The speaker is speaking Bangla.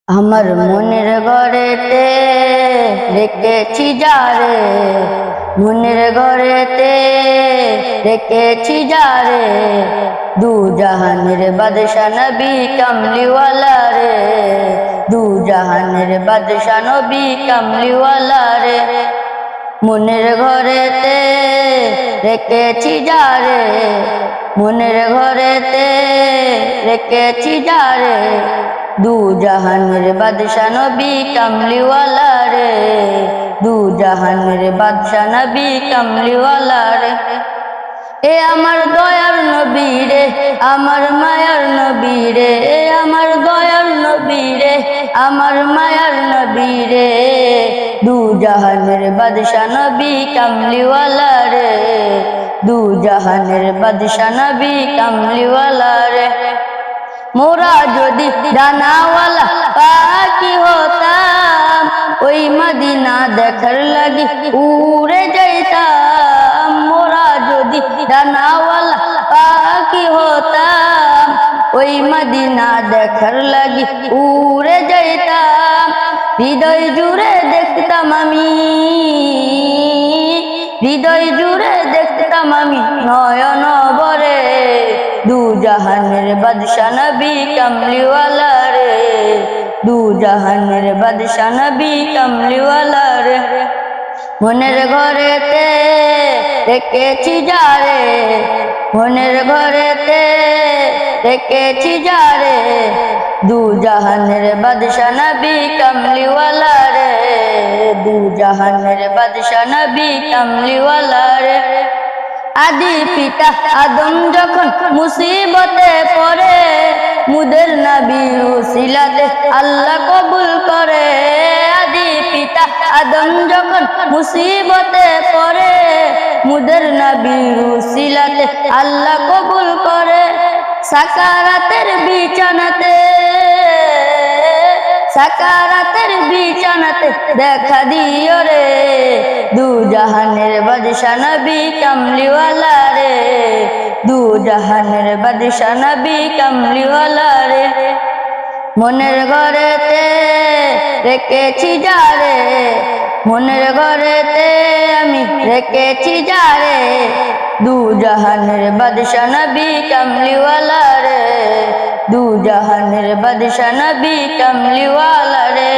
আমার মনের ঘরেতে রেখেছি যারে, মনের ঘরেতে রেখেছি যারে, দু জাহানের বাদশা নবী কামলিওয়ালা রে, দু জাহানের বাদশা নবী কামলিওয়ালা রে। মনের ঘরেতে রেখেছি যারে, মনের ঘরেতে রেখেছি যারে, দু জাহানের বাদশা নবী কামলিওয়ালা রে, দু জাহানের বাদশা নবী কামলিওয়ালা রে। এ আমার দয়ার নবী রে, আমার মায়ার নবী রে, এ আমার দয়ার নবী রে, আমার মায়ার নবী রে, দু জাহানের বাদশা নবী কামলিওয়ালা রে, দু জাহানের বাদশা নবী কামলিওয়ালা রে। মোরা যদি ডানাওয়ালা পাখি হতাম, ওই মদিনা দেখার লাগি উড়ে যাইতাম। মোরা যদি ডানাওয়ালা পাখি হতাম, ওই মদিনা দেখার লাগি উড়ে যাইতাম। হৃদয় জুড়ে দেখতাম আমি, হৃদয় জুড়ে দেখতাম আমি নয়ন ভরে, দু জাহানের বাদশা নবী কামলিওয়ালা রে, দু জাহানের বাদশা নবী কামলিওয়ালা রে। মনের ঘরেতে রেখেছি যারে, মনের ঘরেতে রেখেছি যারে, দু জাহানের বাদশা নবী কামলিওয়ালা রে, দু জাহানের বাদশা নবী কামলিওয়ালা রে। আদি পিতা আদম যখন মুসিবতে পড়ে, মুদের নবীর উসিলাতে আল্লাহ কবুল করে। আদি পিতা আদম যখন মুসিবতে পড়ে, মুদের নবীর উসিলাতে আল্লাহ কবুল করে। সাকারাতের বিছানাতে, সাকারাতের বিছানাতে দেখা দিও রে, দু জাহানের বাদশা নবী কামলিওয়ালা রে, দু জাহানের বাদশা নবী কামলিওয়ালা রে। মনের ঘরেতে রেখেছি যারে, মনের ঘরেতে আমি রেখেছি যারে, দু জাহানের বাদশা নবী কামলিওয়ালা রে, দু জাহানের বাদশা নবী কামলিওয়ালা রে।